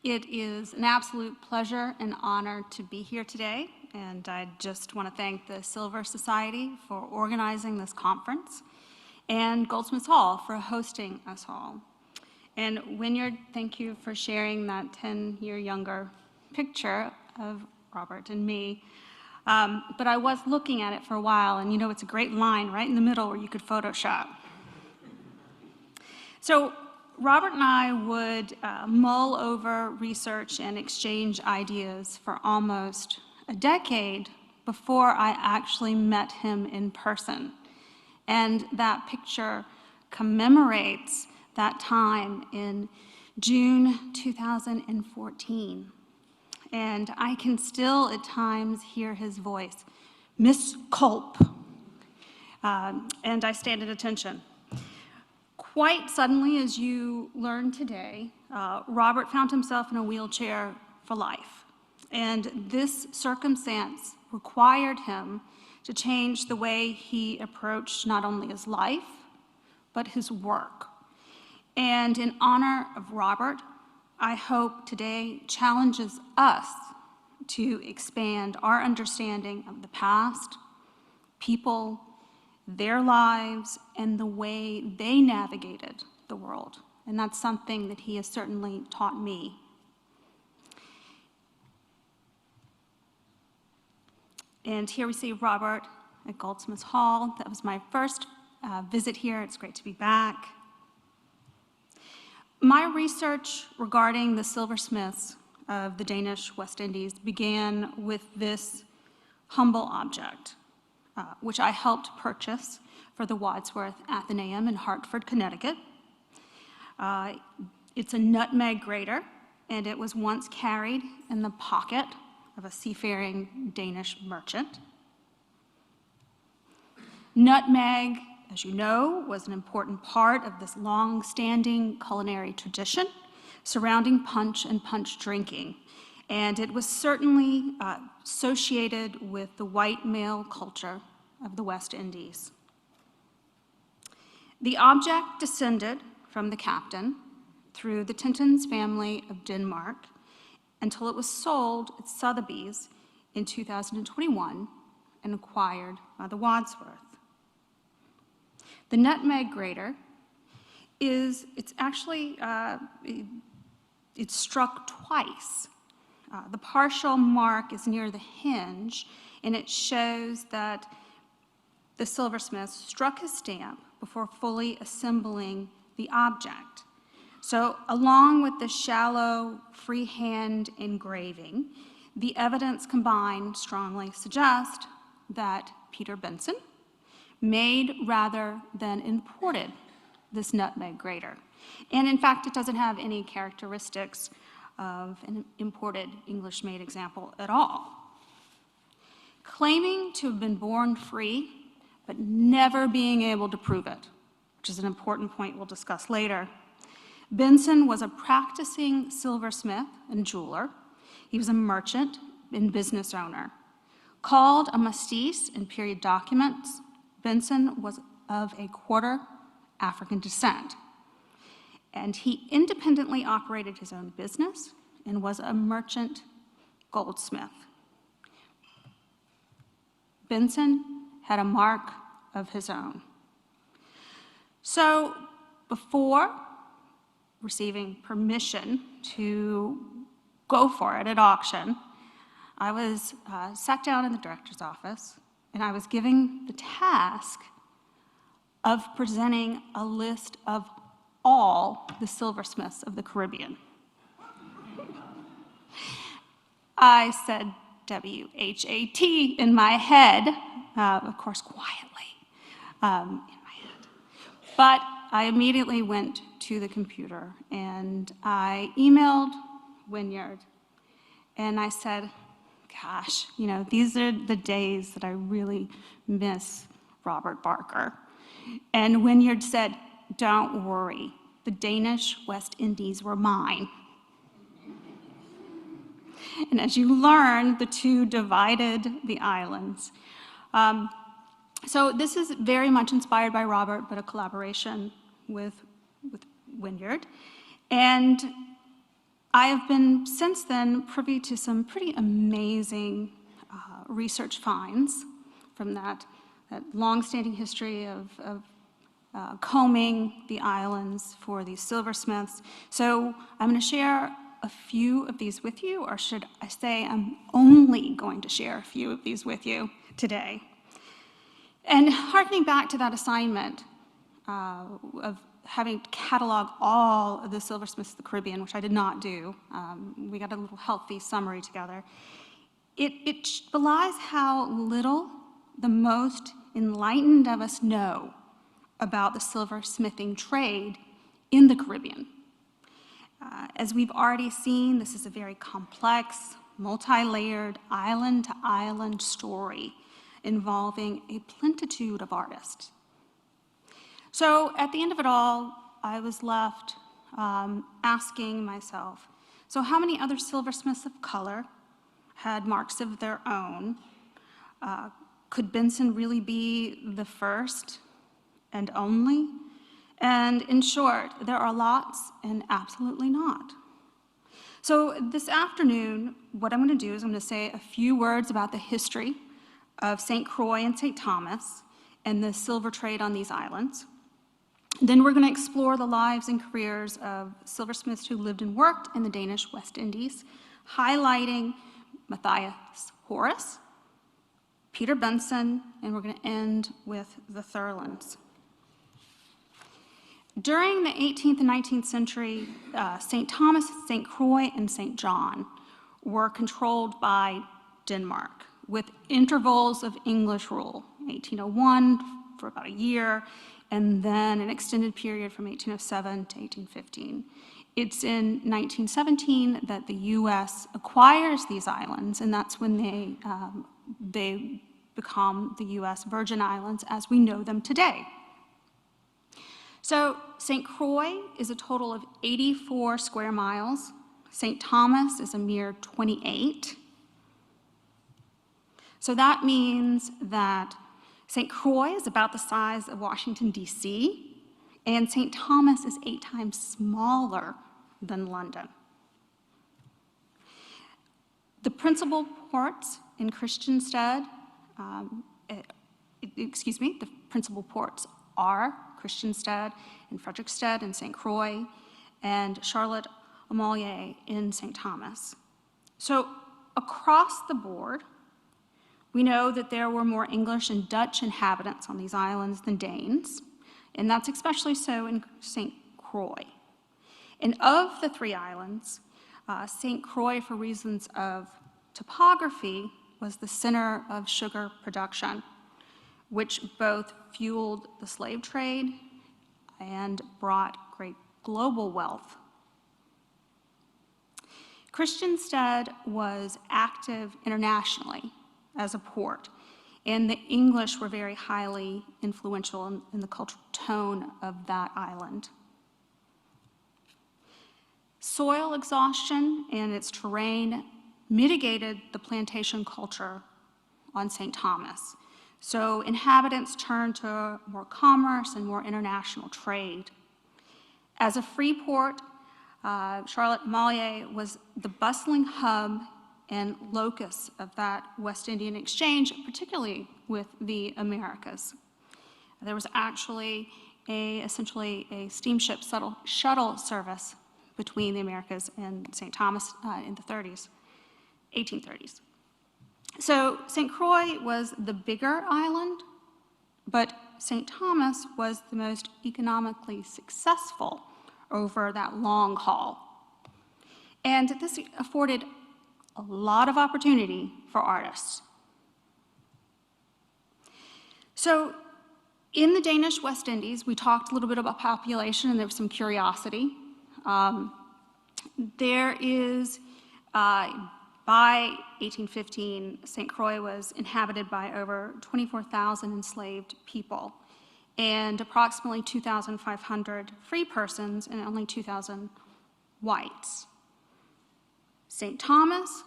It is an absolute pleasure and honor to be here today, and I just want to thank the Silver Society for organizing this conference and Goldsmiths Hall for hosting us all. And Wynyard, thank you for sharing that 10-year younger picture of Robert and me. But I was looking at it for a while, and you know, it's a great line right in the middle where you could Photoshop. So Robert and I would mull over research and exchange ideas for almost a decade before I actually met him in person. And that picture commemorates that time in June 2014. And I can still at times hear his voice, "Miss Culp," and I stand at attention. Quite suddenly, as you learned today, Robert found himself in a wheelchair for life. And this circumstance required him to change the way he approached not only his life, but his work. And in honor of Robert, I hope today challenges us to expand our understanding of the past, people, their lives, and the way they navigated the world. And that's something that he has certainly taught me. And here we see Robert at Goldsmiths Hall. That was my first visit here. It's great to be back. My research regarding the silversmiths of the Danish West Indies began with this humble object, which I helped purchase for the Wadsworth Athenaeum in Hartford, Connecticut. It's a nutmeg grater, and it was once carried in the pocket of a seafaring Danish merchant. Nutmeg, as you know, was an important part of this long-standing culinary tradition surrounding punch and punch drinking. And it was certainly associated with the white male culture of the West Indies. The object descended from the captain through the Tintons family of Denmark until it was sold at Sotheby's in 2021 and acquired by the Wadsworth. The nutmeg grater it's struck twice. The partial mark is near the hinge, and it shows that the silversmith struck his stamp before fully assembling the object. So along with the shallow freehand engraving, the evidence combined strongly suggest that Peter Benson made rather than imported this nutmeg grater. And in fact, it doesn't have any characteristics of an imported English-made example at all. Claiming to have been born free, but never being able to prove it, which is an important point we'll discuss later, Benson was a practicing silversmith and jeweler. He was a merchant and business owner. Called a mestiz in period documents, Benson was of a quarter African descent. And he independently operated his own business and was a merchant goldsmith. Benson had a mark of his own. So before receiving permission to go for it at auction, I was sat down in the director's office, and I was given the task of presenting a list of all the silversmiths of the Caribbean. I said WHAT in my head, of course quietly in my head. But I immediately went to the computer and I emailed Wynyard and I said, gosh, you know, these are the days that I really miss Robert Barker. And Wynyard said, don't worry, the Danish West Indies were mine. And as you learn, the two divided the islands. So this is very much inspired by Robert, but a collaboration with Wynyard. And I have been since then privy to some pretty amazing research finds from that long-standing history of combing the islands for these silversmiths. So I'm going to share a few of these with you, or should I say I'm only going to share a few of these with you today. And harkening back to that assignment of having to catalog all of the silversmiths of the Caribbean, which I did not do, we got a little healthy summary together, it belies how little the most enlightened of us know about the silversmithing trade in the Caribbean. As we've already seen, this is a very complex, multi-layered, island-to-island story involving a plenitude of artists. So at the end of it all, I was left asking myself, so how many other silversmiths of color had marks of their own? Could Benson really be the first and only? And in short, there are lots and absolutely not. So this afternoon, what I'm going to do is I'm going to say a few words about the history of St. Croix and St. Thomas and the silver trade on these islands. Then we're going to explore the lives and careers of silversmiths who lived and worked in the Danish West Indies, highlighting Matthias Horace, Peter Benson, and we're going to end with the Thurlands. During the 18th and 19th century, St. Thomas, St. Croix, and St. John were controlled by Denmark with intervals of English rule, 1801 for about a year, and then an extended period from 1807 to 1815. It's in 1917 that the U.S. acquires these islands, and that's when they become the U.S. Virgin Islands as we know them today. So St. Croix is a total of 84 square miles. St. Thomas is a mere 28. So that means that St. Croix is about the size of Washington, D.C., and St. Thomas is 8 times smaller than London. The principal ports in Christiansted, the principal ports are Christiansted and Frederiksted and St. Croix and Charlotte Amalie in St. Thomas. So across the board, we know that there were more English and Dutch inhabitants on these islands than Danes, and that's especially so in St. Croix. And of the 3 islands, St. Croix, for reasons of topography, was the center of sugar production, which both fueled the slave trade and brought great global wealth. Christiansted was active internationally as a port, and the English were very highly influential in the cultural tone of that island. Soil exhaustion and its terrain mitigated the plantation culture on St. Thomas. So inhabitants turned to more commerce and more international trade. As a free port, Charlotte Amalie was the bustling hub and locus of that West Indian exchange, particularly with the Americas. There was actually essentially a steamship shuttle service between the Americas and St. Thomas in the 1830s. So St. Croix was the bigger island, but St. Thomas was the most economically successful over that long haul. And this afforded a lot of opportunity for artists. So in the Danish West Indies, we talked a little bit about population, and there was some curiosity. There is, by 1815, St. Croix was inhabited by over 24,000 enslaved people and approximately 2,500 free persons and only 2,000 whites. St. Thomas,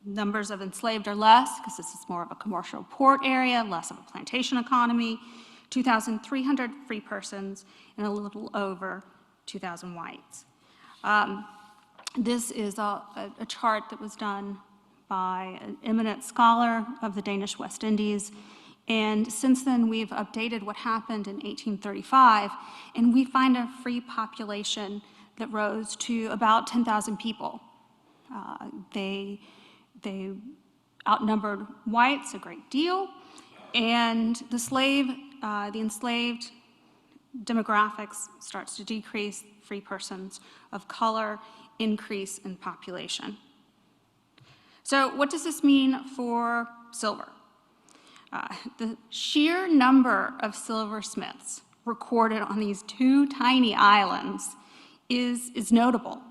numbers of enslaved are less because this is more of a commercial port area, less of a plantation economy, 2,300 free persons and a little over 2,000 whites. This is a chart that was done by an eminent scholar of the Danish West Indies. And since then, we've updated what happened in 1835, and we find a free population that rose to about 10,000 people. They outnumbered whites a great deal, and the enslaved demographics starts to decrease, free persons of color increase in population. So what does this mean for silver? The sheer number of silversmiths recorded on these two tiny islands is notable.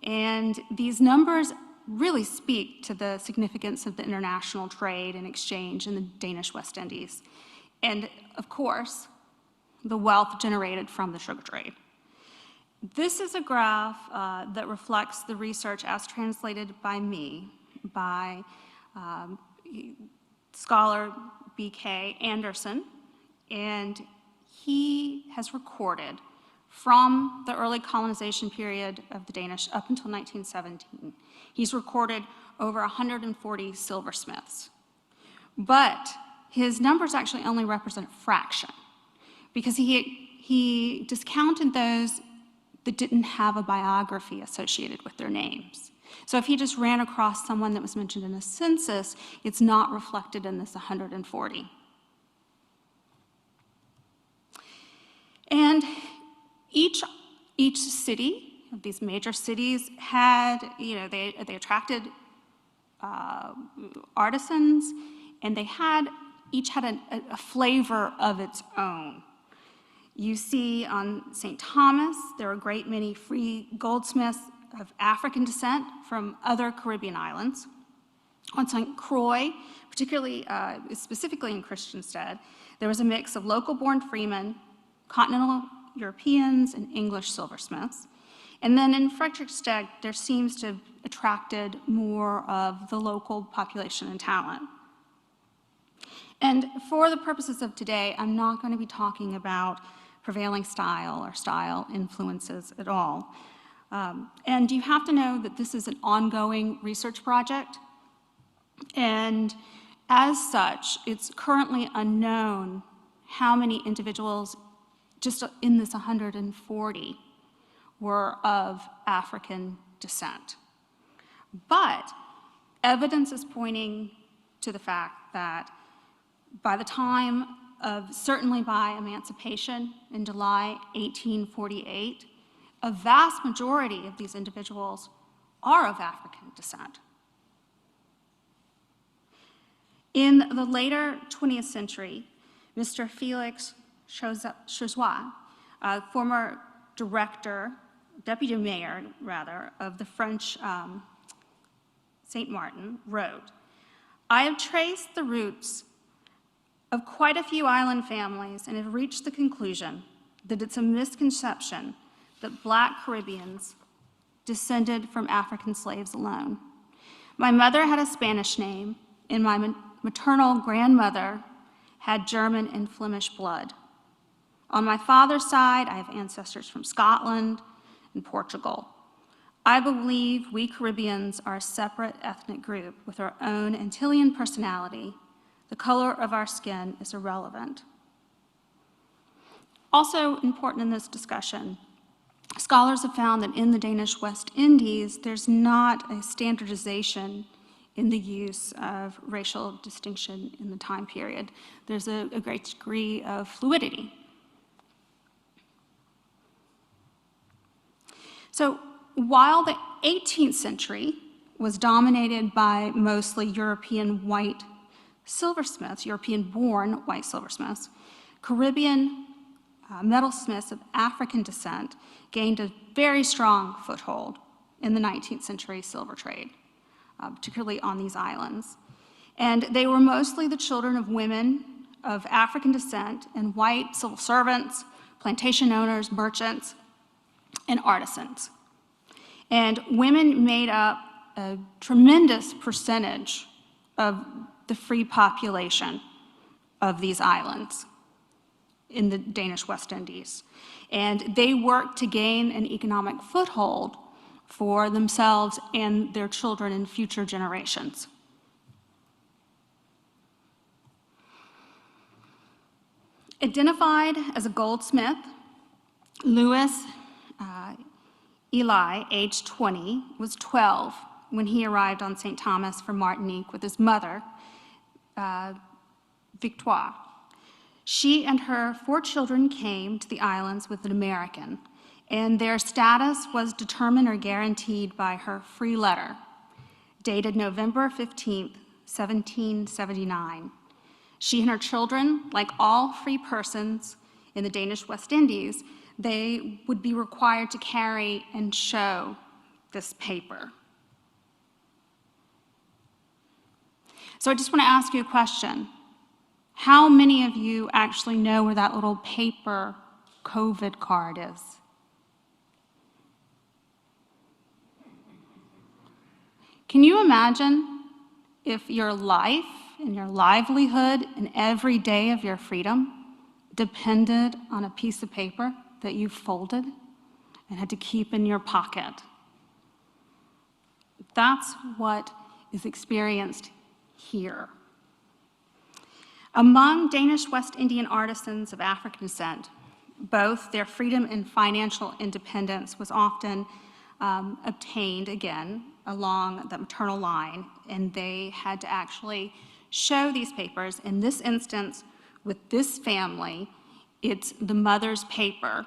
And these numbers really speak to the significance of the international trade and exchange in the Danish West Indies. And of course, the wealth generated from the sugar trade. This is a graph that reflects the research as translated by me, by scholar B.K. Anderson, and he has recorded from the early colonization period of the Danish up until 1917. He's recorded over 140 silversmiths. But his numbers actually only represent a fraction, because he discounted those that didn't have a biography associated with their names. So if he just ran across someone that was mentioned in a census, it's not reflected in this 140. And each city, these major cities, had, they attracted artisans, and they each had a flavor of its own. You see on St. Thomas, there are a great many free goldsmiths of African descent from other Caribbean islands. On St. Croix, specifically in Christiansted, there was a mix of local-born freemen, continental Europeans, and English silversmiths. And then in Frederiksted, there seems to have attracted more of the local population and talent. And for the purposes of today, I'm not going to be talking about prevailing style or style influences at all. And you have to know that this is an ongoing research project, and as such, it's currently unknown how many individuals just in this 140 were of African descent. But evidence is pointing to the fact that by the time certainly by emancipation in July 1848, a vast majority of these individuals are of African descent. In the later 20th century, Mr. Félix Chauzois, former deputy mayor, of the French Saint Martin, wrote, "I have traced the roots of quite a few island families and have reached the conclusion that it's a misconception that Black Caribbeans descended from African slaves alone. My mother had a Spanish name, and my maternal grandmother had German and Flemish blood. On my father's side, I have ancestors from Scotland and Portugal. I believe we Caribbeans are a separate ethnic group with our own Antillean personality. The color of our skin is irrelevant." Also important in this discussion, scholars have found that in the Danish West Indies, there's not a standardization in the use of racial distinction in the time period. There's a great degree of fluidity. So while the 18th century was dominated by mostly European white silversmiths, European-born white silversmiths, Caribbean metalsmiths of African descent gained a very strong foothold in the 19th century silver trade, particularly on these islands. And they were mostly the children of women of African descent and white civil servants, plantation owners, merchants, and artisans. And women made up a tremendous percentage of the free population of these islands in the Danish West Indies. And they worked to gain an economic foothold for themselves and their children and future generations. Identified as a goldsmith, Louis Eli, age 20, was 12 when he arrived on St. Thomas from Martinique with his mother, Victoire. She and her 4 children came to the islands with an American, and their status was determined or guaranteed by her free letter, dated November 15, 1779. She and her children, like all free persons in the Danish West Indies, they would be required to carry and show this paper. So I just want to ask you a question. How many of you actually know where that little paper COVID card is? Can you imagine if your life and your livelihood and every day of your freedom depended on a piece of paper that you folded and had to keep in your pocket? That's what is experienced here. Among Danish West Indian artisans of African descent, both their freedom and financial independence was often obtained, again, along the maternal line, and they had to actually show these papers. In this instance, with this family, it's the mother's paper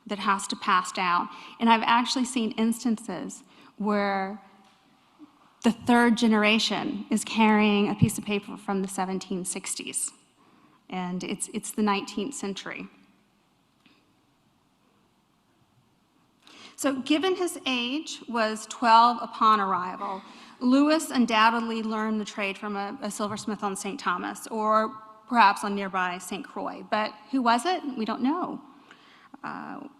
that has to pass down. And I've actually seen instances where the 3rd generation is carrying a piece of paper from the 1760s, and it's the 19th century. So given his age was 12 upon arrival, Louis undoubtedly learned the trade from a silversmith on St. Thomas, or perhaps on nearby St. Croix. But who was it? We don't know.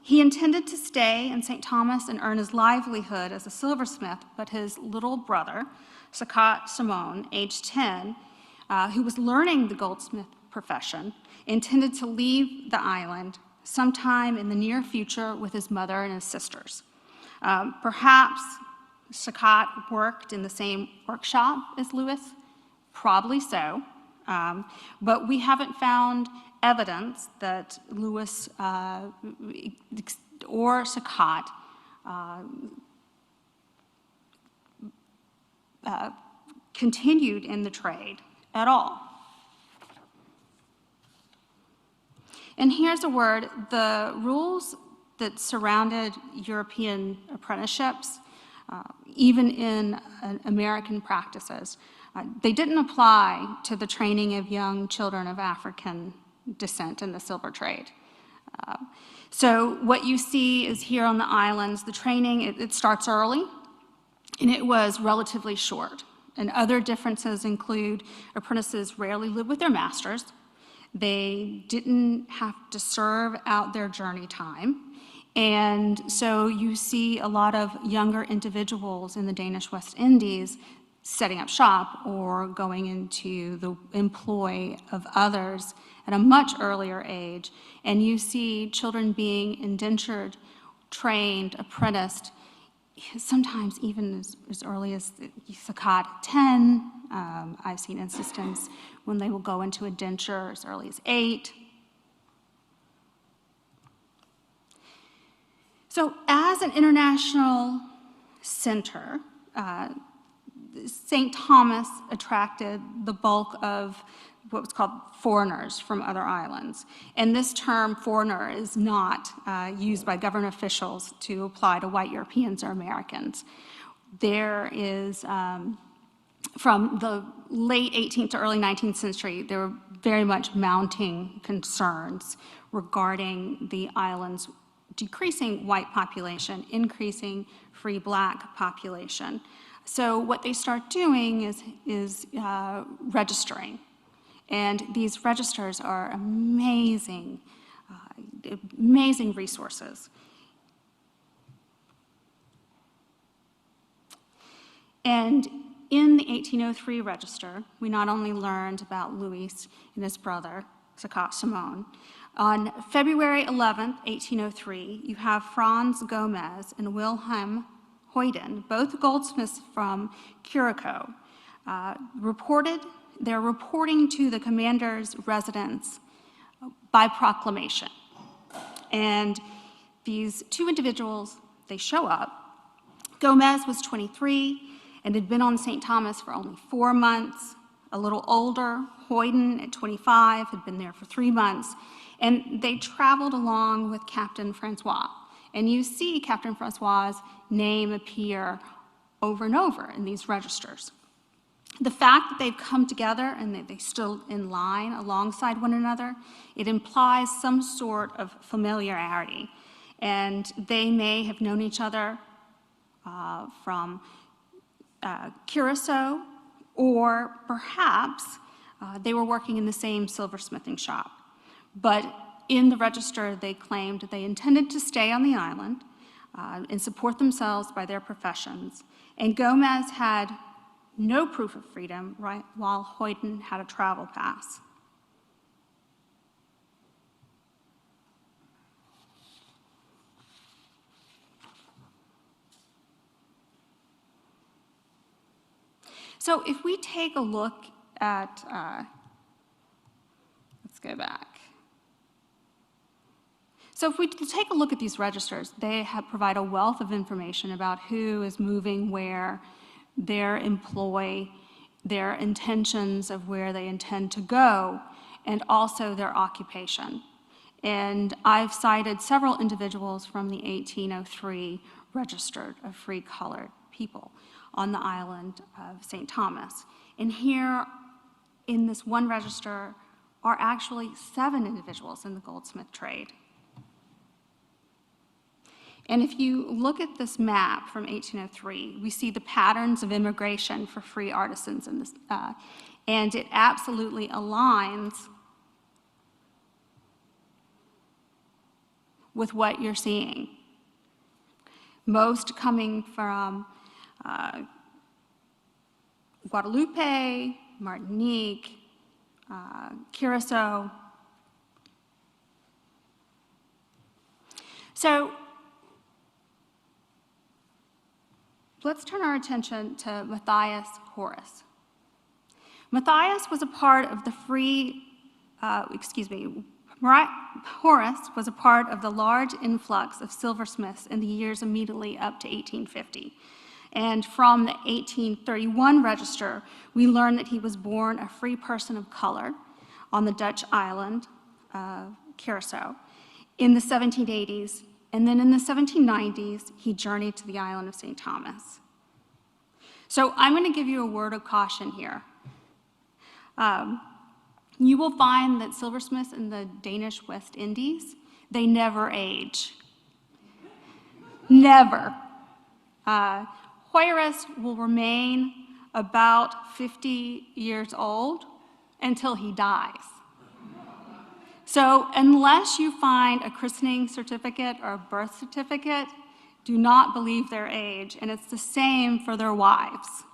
He intended to stay in St. Thomas and earn his livelihood as a silversmith, but his little brother, Sakat Simon, age 10, who was learning the goldsmith profession, intended to leave the island sometime in the near future with his mother and his sisters. Perhaps Sakat worked in the same workshop as Louis, probably so, but we haven't found evidence that Louis or Sakat continued in the trade at all. And here's a word: the rules that surrounded European apprenticeships, even in American practices, they didn't apply to the training of young children of African descent in the silver trade. So what you see is here on the islands, the training, it starts early, and it was relatively short. And other differences include apprentices rarely lived with their masters. They didn't have to serve out their journey time. And so you see a lot of younger individuals in the Danish West Indies setting up shop or going into the employ of others at a much earlier age. And you see children being indentured, trained, apprenticed, sometimes even as early as Sakat 10. I've seen instances when they will go into indenture as early as 8. So as an international center, St. Thomas attracted the bulk of what was called foreigners from other islands. And this term foreigner is not used by government officials to apply to white Europeans or Americans. There is, from the late 18th to early 19th century, there were very much mounting concerns regarding the island's decreasing white population, increasing free black population. So what they start doing is registering. And these registers are amazing, amazing resources. And in the 1803 register, we not only learned about Louis and his brother, Sakat Simon. On February 11th, 1803, you have Franz Gomez and Wilhelm Hoyden, both goldsmiths from Curacao, they're reporting to the commander's residence by proclamation. And these two individuals, they show up. Gomez was 23 and had been on St. Thomas for only 4 months. A little older, Hoyden at 25 had been there for 3 months. And they traveled along with Captain Francois. And you see Captain Francois's name appear over and over in these registers. The fact that they've come together and that they stood in line alongside one another, it implies some sort of familiarity. And they may have known each other from Curacao, or perhaps they were working in the same silversmithing shop. But in the register, they claimed that they intended to stay on the island and support themselves by their professions. And Gomez had no proof of freedom, right, while Hoyden had a travel pass. So if we take a look at, let's go back. So if we take a look at these registers, they provide a wealth of information about who is moving where, their employ, their intentions of where they intend to go, and also their occupation. And I've cited several individuals from the 1803 register of free colored people on the island of St. Thomas. And here in this one register are actually 7 individuals in the goldsmith trade. And if you look at this map from 1803, we see the patterns of immigration for free artisans in this, and it absolutely aligns with what you're seeing. Most coming from Guadeloupe, Martinique, Curacao. So let's turn our attention to Matthias Horace. Matthias was a part of the Horace was a part of the large influx of silversmiths in the years immediately up to 1850. And from the 1831 register, we learn that he was born a free person of color on the Dutch island of Curacao in the 1780s. And then in the 1790s, he journeyed to the island of St. Thomas. So I'm going to give you a word of caution here. You will find that silversmiths in the Danish West Indies, they never age. Never. Horace will remain about 50 years old until he dies. So unless you find a christening certificate or a birth certificate, do not believe their age, and it's the same for their wives.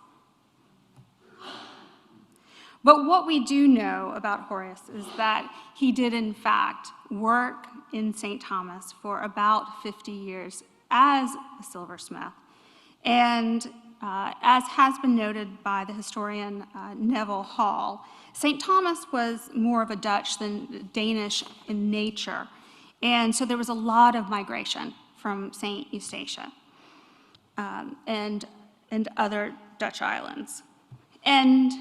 But what we do know about Horace is that he did, in fact, work in St. Thomas for about 50 years as a silversmith. And as has been noted by the historian Neville Hall, St. Thomas was more of a Dutch than Danish in nature. And so there was a lot of migration from St. Eustatia and other Dutch islands. And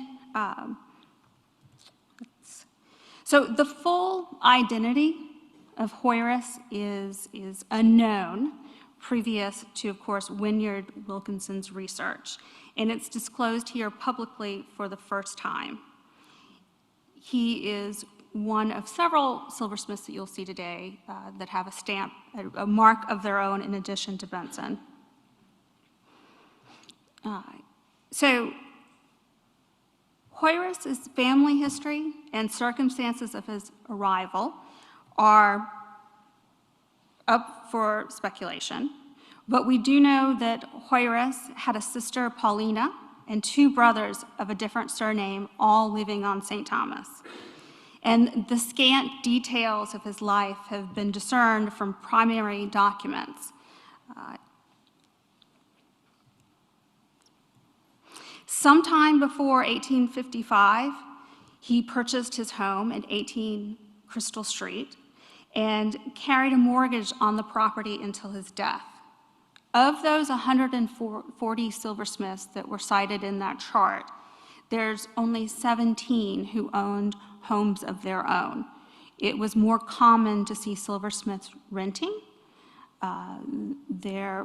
so the full identity of Horace is unknown, previous to, of course, Wynyard Wilkinson's research. And it's disclosed here publicly for the first time. He is one of several silversmiths that you'll see today that have a stamp, a mark of their own in addition to Benson. So Horace's family history and circumstances of his arrival are up for speculation, but we do know that Horace had a sister, Paulina, and 2 brothers of a different surname, all living on St. Thomas. And the scant details of his life have been discerned from primary documents. Sometime before 1855, he purchased his home at 18 Crystal Street and carried a mortgage on the property until his death. Of those 140 silversmiths that were cited in that chart, there's only 17 who owned homes of their own. It was more common to see silversmiths renting their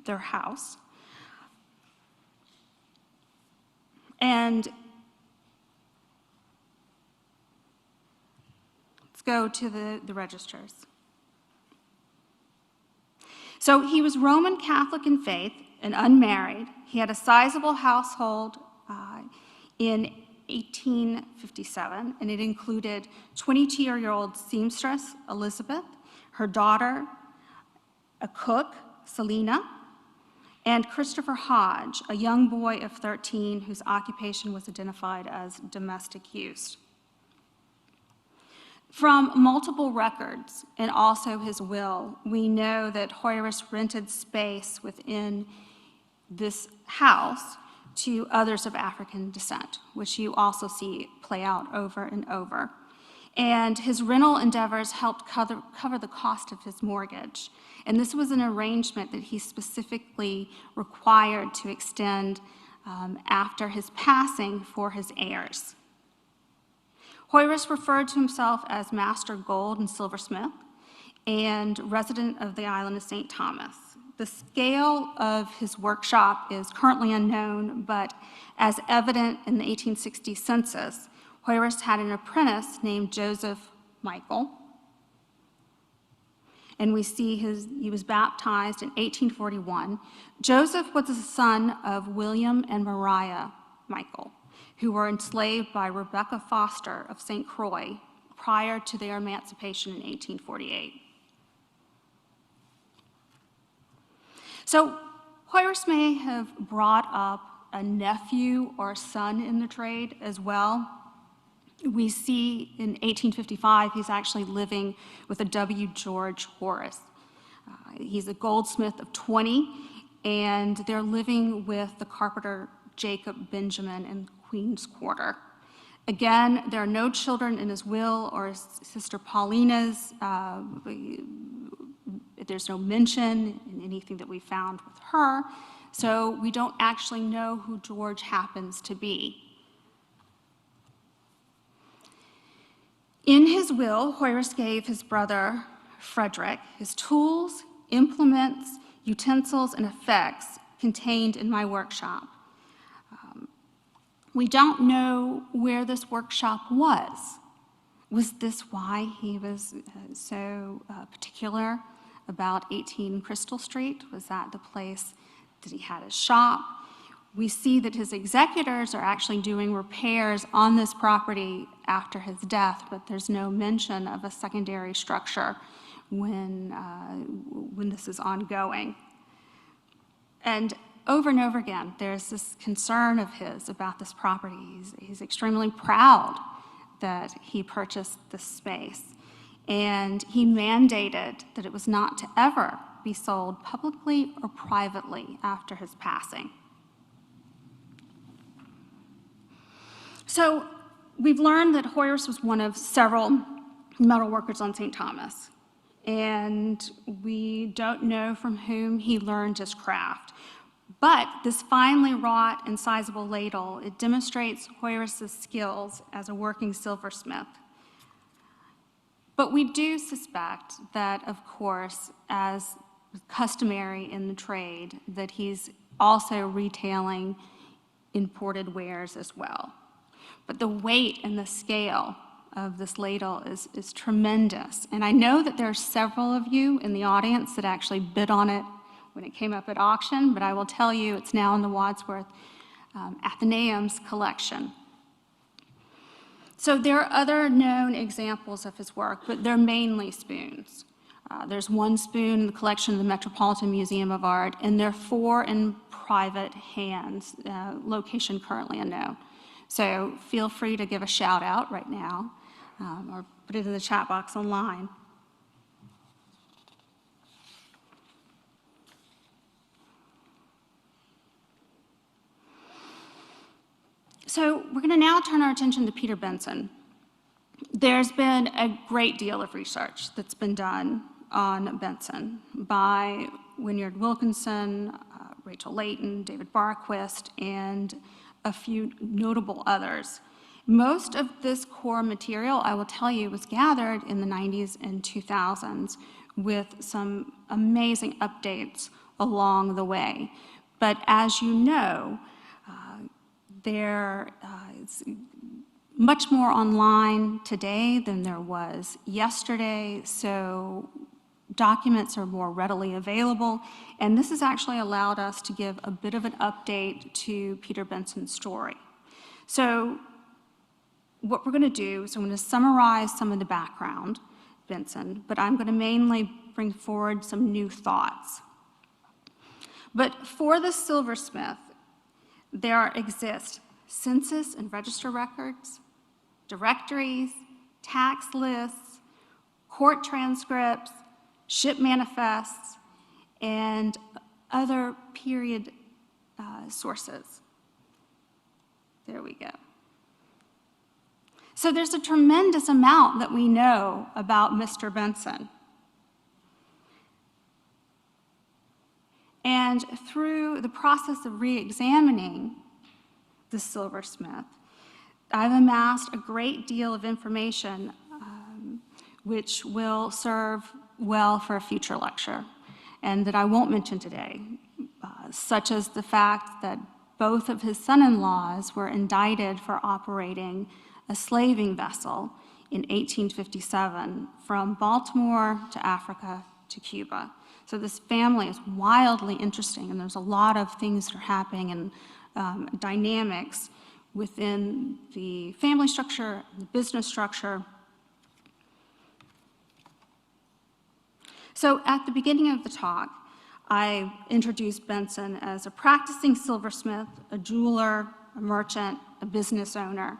house. And let's go to the registers. So he was Roman Catholic in faith and unmarried. He had a sizable household in 1857, and it included 22-year-old seamstress Elizabeth, her daughter, a cook, Selina, and Christopher Hodge, a young boy of 13 whose occupation was identified as domestic use. From multiple records and also his will, we know that Horace rented space within this house to others of African descent, which you also see play out over and over. And his rental endeavors helped cover the cost of his mortgage. And this was an arrangement that he specifically required to extend after his passing for his heirs. Horace referred to himself as Master Gold and Silversmith and resident of the island of St. Thomas. The scale of his workshop is currently unknown, but as evident in the 1860 census, Horace had an apprentice named Joseph Michael, and we see he was baptized in 1841. Joseph was the son of William and Maria Michael, who were enslaved by Rebecca Foster of St. Croix prior to their emancipation in 1848. So Horace may have brought up a nephew or a son in the trade as well. We see in 1855, he's actually living with a W. George Horace. He's a goldsmith of 20, and they're living with the carpenter Jacob Benjamin in Queen's Quarter. Again, there are no children in his will or his sister Paulina's. There's no mention in anything that we found with her, so we don't actually know who George happens to be. In his will, Horace gave his brother Frederick his tools, implements, utensils, and effects contained in my workshop. We don't know where this workshop was. Was this why he was so particular about 18 Crystal Street? Was that the place that he had his shop? We see that his executors are actually doing repairs on this property after his death, but there's no mention of a secondary structure when this is ongoing. And over again, there's this concern of his about this property. He's extremely proud that he purchased this space, and he mandated that it was not to ever be sold publicly or privately after his passing. So we've learned that Horace was one of several metal workers on St. Thomas, and we don't know from whom he learned his craft. But this finely wrought and sizable ladle, it demonstrates Horace's skills as a working silversmith. But we do suspect that, of course, as customary in the trade, that he's also retailing imported wares as well. But the weight and the scale of this ladle is tremendous. And I know that there are several of you in the audience that actually bid on it when it came up at auction, but I will tell you it's now in the Wadsworth Athenaeum's collection. So there are other known examples of his work, but they're mainly spoons. There's one spoon in the collection of the Metropolitan Museum of Art, and there are 4 in private hands, location currently unknown. So feel free to give a shout out right now, or put it in the chat box online. So we're going to now turn our attention to Peter Benson. There's been a great deal of research that's been done on Benson by Wynyard Wilkinson, Rachel Layton, David Barquist, and a few notable others. Most of this core material, I will tell you, was gathered in the 90s and 2000s with some amazing updates along the way. But as you know, there is much more online today than there was yesterday, so documents are more readily available, and this has actually allowed us to give a bit of an update to Peter Benson's story. So what we're going to do is I'm going to summarize some of the background, Benson, but I'm going to mainly bring forward some new thoughts. But for the silversmith, there exist census and register records, directories, tax lists, court transcripts, ship manifests, and other period sources. There we go. So there's a tremendous amount that we know about Mr. Benson. And through the process of re-examining the silversmith, I've amassed a great deal of information which will serve well for a future lecture, and that I won't mention today, such as the fact that both of his son-in-laws were indicted for operating a slaving vessel in 1857 from Baltimore to Africa to Cuba. So this family is wildly interesting, and there's a lot of things that are happening and dynamics within the family structure, the business structure. So at the beginning of the talk, I introduced Benson as a practicing silversmith, a jeweler, a merchant, a business owner,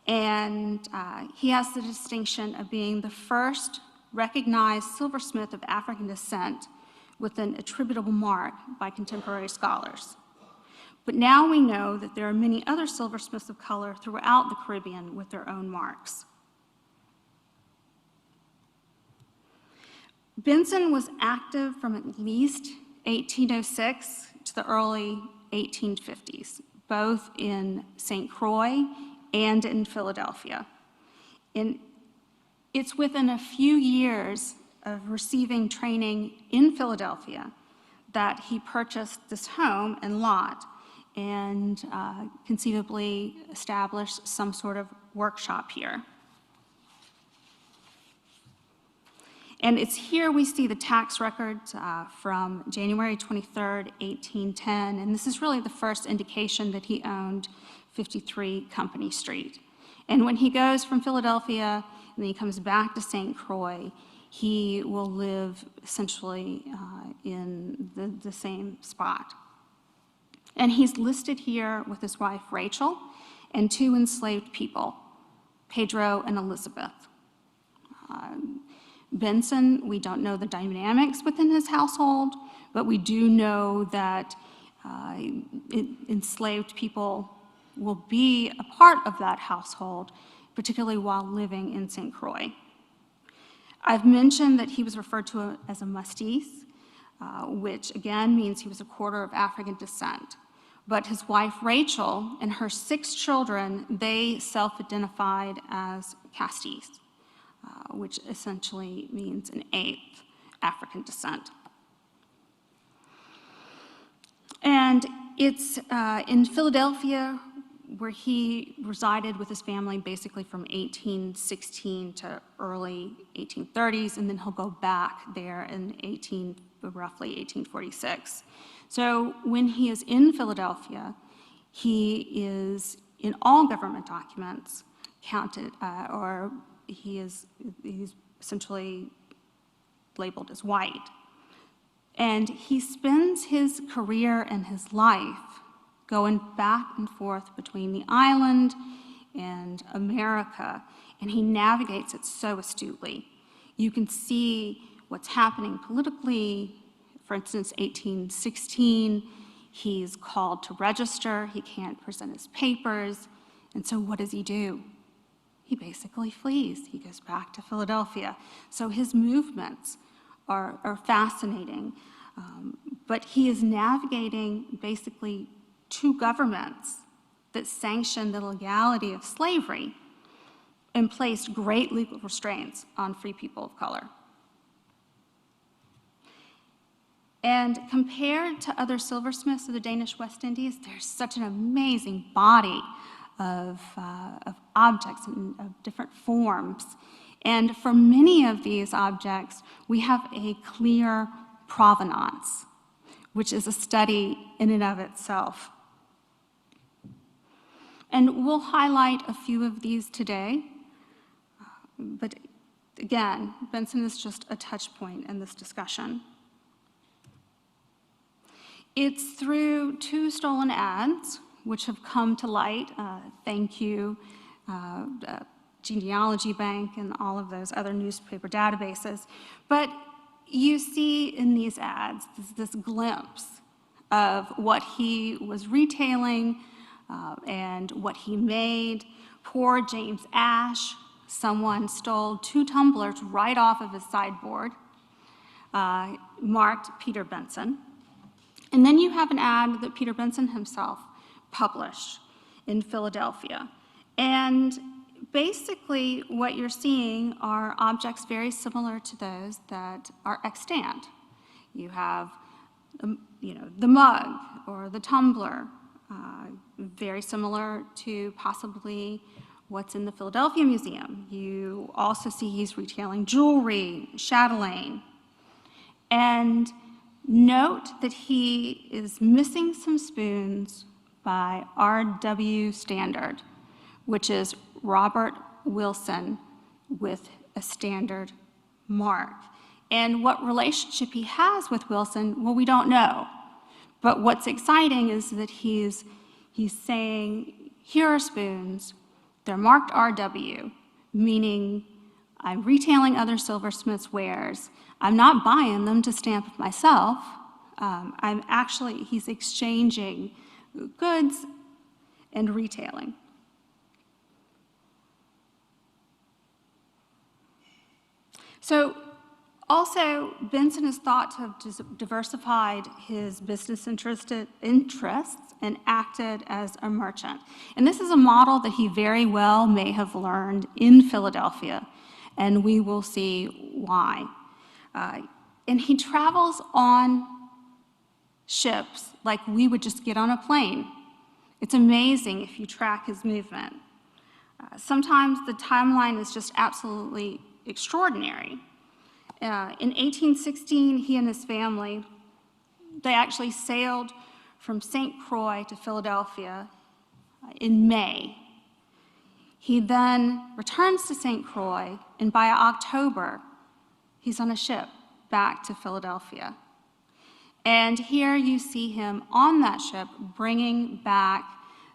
and he has the distinction of being the first recognized silversmith of African descent with an attributable mark by contemporary scholars. But now we know that there are many other silversmiths of color throughout the Caribbean with their own marks. Benson was active from at least 1806 to the early 1850s, both in St. Croix and in Philadelphia. It's within a few years of receiving training in Philadelphia that he purchased this home and lot and conceivably established some sort of workshop here. And it's here we see the tax records from January 23rd, 1810, and this is really the first indication that he owned 53 Company Street. And when he goes from Philadelphia and then he comes back to St. Croix, he will live essentially in the same spot. And he's listed here with his wife, Rachel, and two enslaved people, Pedro and Elizabeth. Benson, we don't know the dynamics within his household, but we do know that enslaved people will be a part of that household, particularly while living in St. Croix. I've mentioned that he was referred to as a mestizo, which again means he was a quarter of African descent. But his wife, Rachel, and her 6 children, they self-identified as castis, which essentially means an 8th African descent. And it's in Philadelphia where he resided with his family basically from 1816 to early 1830s, and then he'll go back there in roughly 1846. So when he is in Philadelphia, he is in all government documents counted, or he's essentially labeled as white. And he spends his career and his life going back and forth between the island and America, and he navigates it so astutely. You can see what's happening politically. For instance, 1816, he's called to register. He can't present his papers. And so what does he do? He basically flees. He goes back to Philadelphia. So his movements are fascinating. But he is navigating basically two governments that sanctioned the legality of slavery and placed great legal restraints on free people of color. And compared to other silversmiths of the Danish West Indies, there's such an amazing body of objects of different forms. And for many of these objects, we have a clear provenance, which is a study in and of itself. And we'll highlight a few of these today, but again, Benson is just a touch point in this discussion. It's through two stolen ads, which have come to light, thank you, Genealogy Bank and all of those other newspaper databases. But you see in these ads this glimpse of what he was retailing and what he made. Poor James Ash, someone stole 2 tumblers right off of his sideboard, marked Peter Benson. And then you have an ad that Peter Benson himself published in Philadelphia. And basically what you're seeing are objects very similar to those that are extant. You have the mug or the tumbler, very similar to possibly what's in the Philadelphia Museum. You also see he's retailing jewelry, chatelaine. And note that he is missing some spoons by R.W. Standard, which is Robert Wilson with a standard mark. And what relationship he has with Wilson, well, we don't know. But what's exciting is that he's saying, here are spoons, they're marked R.W., meaning I'm retailing other silversmiths' wares. I'm not buying them to stamp myself. He's exchanging goods and retailing. So also, Benson is thought to have diversified his business interests and acted as a merchant. And this is a model that he very well may have learned in Philadelphia, and we will see why. And he travels on ships like we would just get on a plane. It's amazing if you track his movement. Sometimes the timeline is just absolutely extraordinary. In 1816, he and his family, they actually sailed from St. Croix to Philadelphia in May. He then returns to St. Croix, and by October, he's on a ship back to Philadelphia. And here you see him on that ship bringing back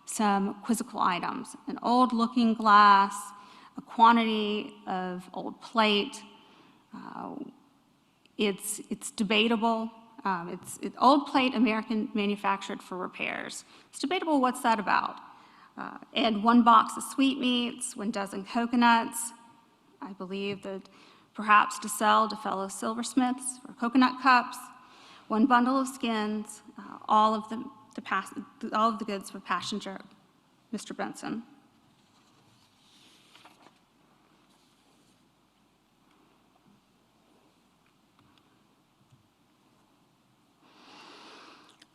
some quizzical items, an old looking glass, a quantity of old plate. It's debatable. It's old plate, American manufactured for repairs. It's debatable what's that about. And 1 box of sweetmeats, 1 dozen coconuts, I believe that perhaps to sell to fellow silversmiths for coconut cups, 1 bundle of skins, all of the goods for passenger Mr. Benson.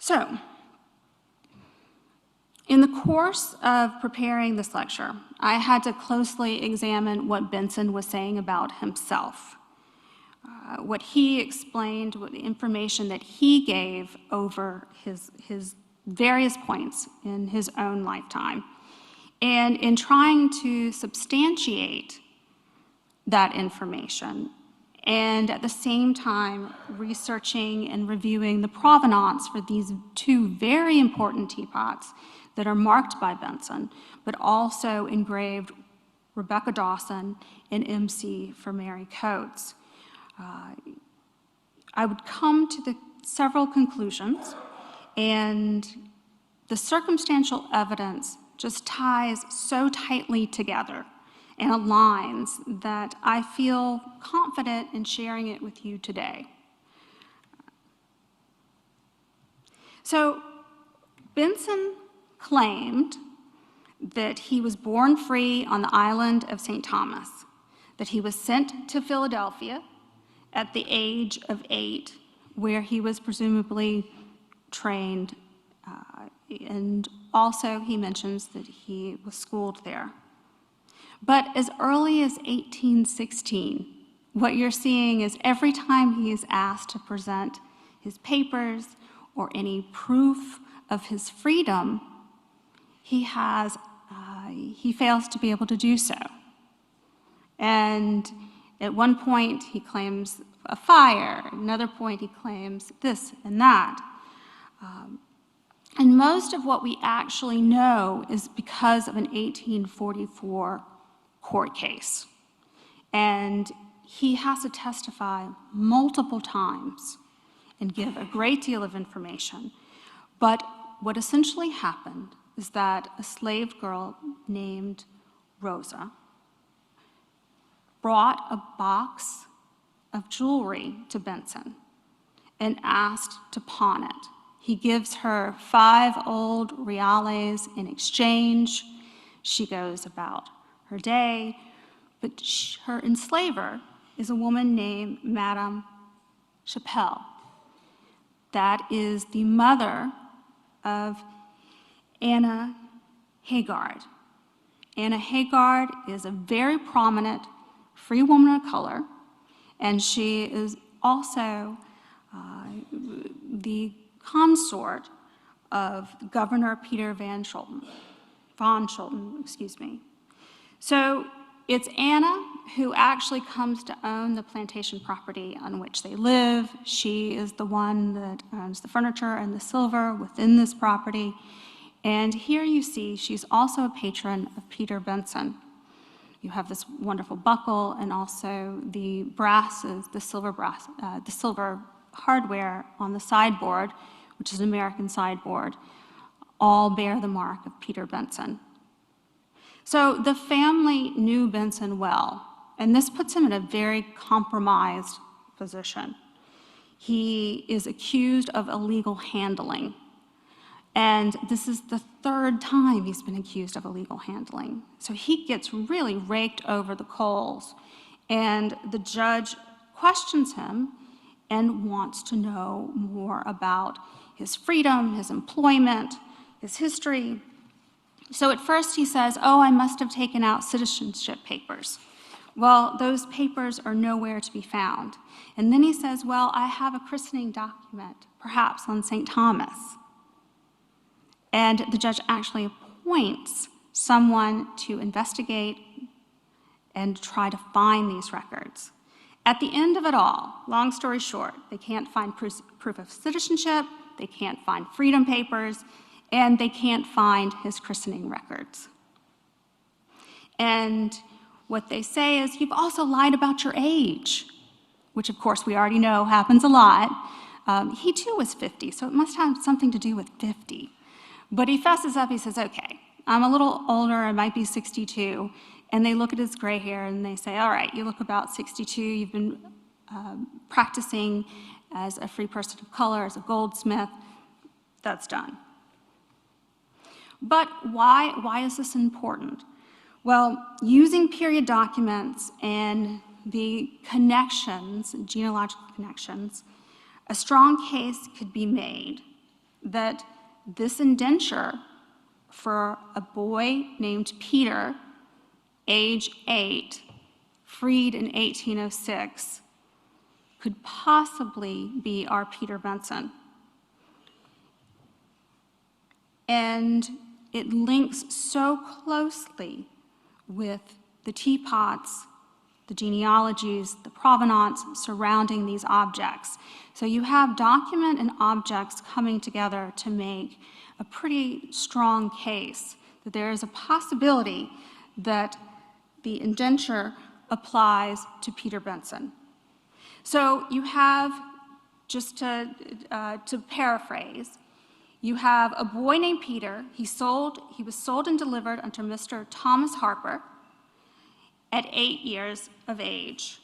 So, in the course of preparing this lecture, I had to closely examine what Benson was saying about himself, what he explained, what the information that he gave over his various points in his own lifetime. And in trying to substantiate that information, and at the same time researching and reviewing the provenance for these 2 very important teapots that are marked by Benson, but also engraved Rebecca Dawson and MC for Mary Coates. I would come to the several conclusions, and the circumstantial evidence just ties so tightly together and aligns that I feel confident in sharing it with you today. So Benson claimed that he was born free on the island of St. Thomas, that he was sent to Philadelphia at the age of 8, where he was presumably trained, and also he mentions that he was schooled there. But as early as 1816, what you're seeing is every time he is asked to present his papers or any proof of his freedom, he fails to be able to do so. And at one point, he claims a fire. At another point, he claims this and that. And most of what we actually know is because of an 1844 court case. And he has to testify multiple times and give a great deal of information. But what essentially happened is that a slave girl named Rosa brought a box of jewelry to Benson and asked to pawn it. He gives her 5 old reales in exchange. She goes about her day, but her enslaver is a woman named Madame Chappelle. That is the mother of Anna Haggard. Anna Haggard is a very prominent free woman of color, and she is also the consort of Governor Peter von Schulten, excuse me. So it's Anna who actually comes to own the plantation property on which they live. She is the one that owns the furniture and the silver within this property. And here you see she's also a patron of Peter Benson. You have this wonderful buckle and also the brasses, the silver hardware on the sideboard, which is an American sideboard, all bear the mark of Peter Benson. So the family knew Benson well, and this puts him in a very compromised position. He is accused of illegal handling, and this is the 3rd time he's been accused of illegal handling. So he gets really raked over the coals, and the judge questions him and wants to know more about his freedom, his employment, his history. So at first he says, oh, I must have taken out citizenship papers. Well, those papers are nowhere to be found. And then he says, well, I have a christening document, perhaps on St. Thomas. And the judge actually appoints someone to investigate and try to find these records. At the end of it all, long story short, they can't find proof of citizenship, they can't find freedom papers, and they can't find his christening records. And what they say is, you've also lied about your age, which of course we already know happens a lot. He too was 50, so it must have something to do with 50. But he fesses up, he says, okay, I'm a little older, I might be 62, and they look at his gray hair and they say, all right, you look about 62, you've been practicing as a free person of color, as a goldsmith, that's done. But why is this important? Well, using period documents and the connections, genealogical connections, a strong case could be made that this indenture for a boy named Peter, age 8, freed in 1806, could possibly be our Peter Benson. And it links so closely with the teapots, the genealogies, the provenance surrounding these objects. So you have document and objects coming together to make a pretty strong case that there is a possibility that the indenture applies to Peter Benson. So you have, just to paraphrase, You have a boy named Peter. He was sold and delivered unto Mr. Thomas Harper at 8 years of age.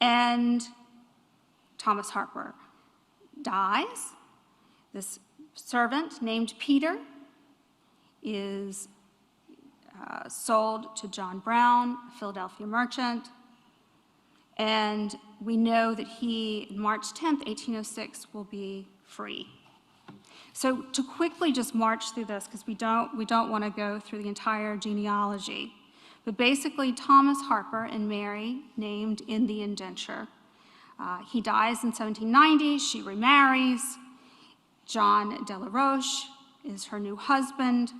And Thomas Harper dies. This servant named Peter is sold to John Brown, a Philadelphia merchant. And we know that he, March 10th, 1806, will be free. So to quickly just march through this, because we don't want to go through the entire genealogy, but basically Thomas Harper and Mary named in the indenture. He dies in 1790, she remarries. John de la Roche is her new husband.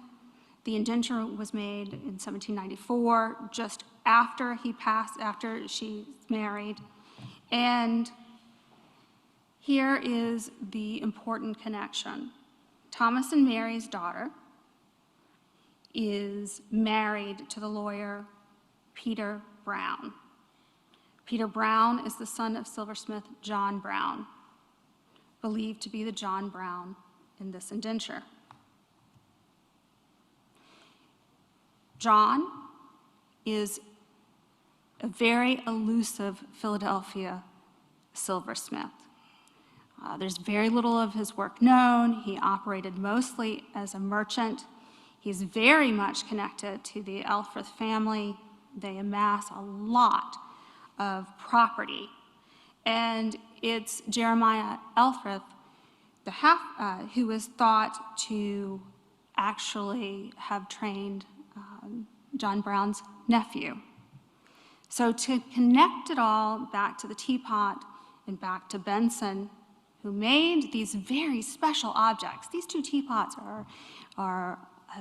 The indenture was made in 1794, just after she's married. And here is the important connection. Thomas and Mary's daughter is married to the lawyer Peter Brown. Peter Brown is the son of silversmith John Brown, believed to be the John Brown in this indenture. John is a very elusive Philadelphia silversmith. There's very little of his work known. He operated mostly as a merchant. He's very much connected to the Elfreth family. They amass a lot of property. And it's Jeremiah Elfreth, who is thought to actually have trained John Brown's nephew. So to connect it all back to the teapot and back to Benson, who made these very special objects. These two teapots are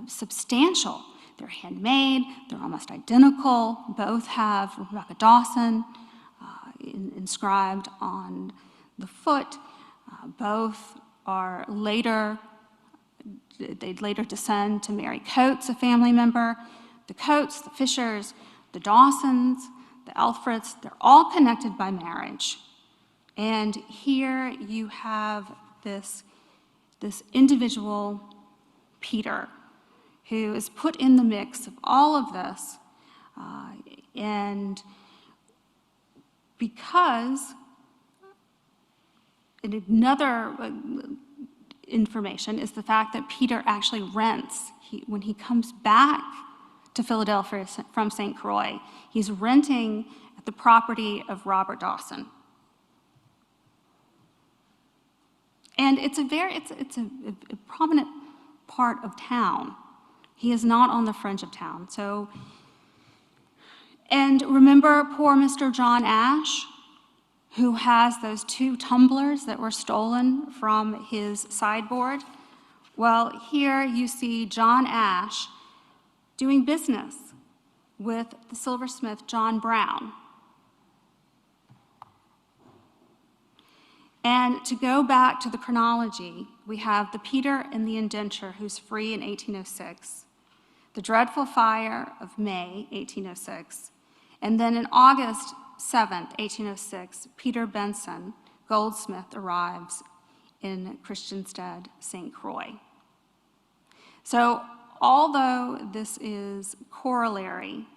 substantial. They're handmade, they're almost identical. Both have Rebecca Dawson inscribed on the foot. Both are they later descend to Mary Coates, a family member. The Coates, the Fishers, the Dawsons, the Elfreths, they're all connected by marriage. And here you have this individual, Peter, who is put in the mix of all of this. And because another information is the fact that Peter actually rents. When he comes back to Philadelphia from St. Croix, he's renting at the property of Robert Dawson. And it's a prominent part of town. He is not on the fringe of town. And remember poor Mr. John Ash, who has those 2 tumblers that were stolen from his sideboard? Well, here you see John Ash doing business with the silversmith John Brown. And to go back to the chronology, we have the Peter in the indenture who's free in 1806, the dreadful fire of May 1806, and then in August 7th, 1806, Peter Benson, goldsmith, arrives in Christiansted, St. Croix. So although this is corollary,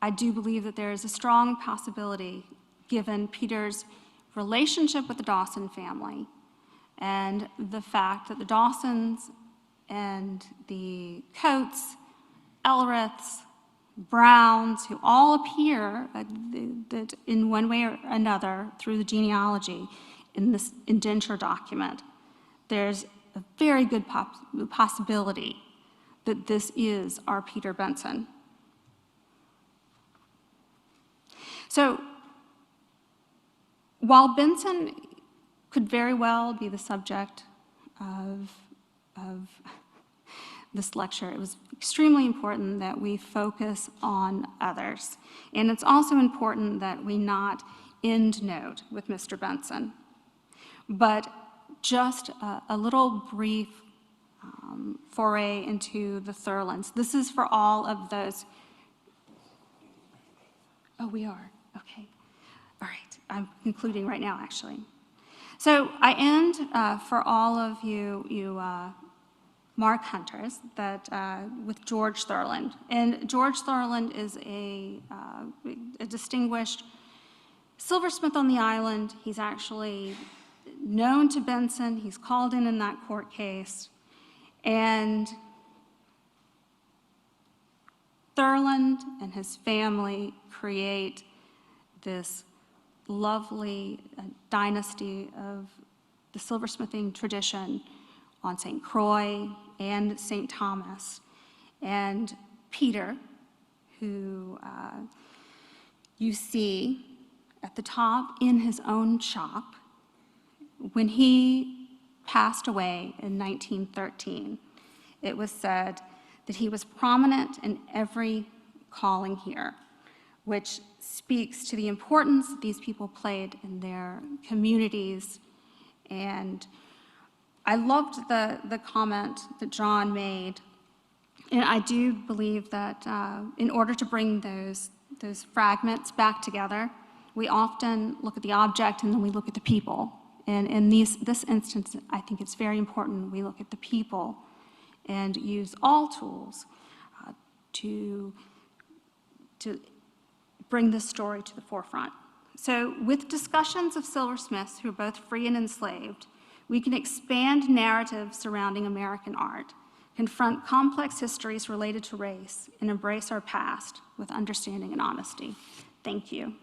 I do believe that there is a strong possibility, given Peter's relationship with the Dawson family and the fact that the Dawsons and the Coates, Elriths, Browns, who all appear that in one way or another through the genealogy in this indenture document, there's a very good possibility that this is our Peter Benson. So while Benson could very well be the subject of this lecture, it was extremely important that we focus on others. And it's also important that we not end note with Mr. Benson. But just a little brief foray into the Thurlands. This is for all of those. Oh, we are, okay. All right, I'm concluding right now, actually. So I end for all of you Mark Hunters with George Thurland. And George Thurland is a distinguished silversmith on the island. He's actually known to Benson. He's called in that court case. And Thurland and his family create this lovely dynasty of the silversmithing tradition on St. Croix and St. Thomas. And Peter, who you see at the top in his own shop, when he passed away in 1913, it was said that he was prominent in every calling here, which speaks to the importance that these people played in their communities. And I loved the comment that John made, and I do believe that in order to bring those fragments back together, we often look at the object and then we look at the people. And in this instance, I think it's very important we look at the people and use all tools to bring this story to the forefront. So with discussions of silversmiths who are both free and enslaved, we can expand narratives surrounding American art, confront complex histories related to race, and embrace our past with understanding and honesty. Thank you.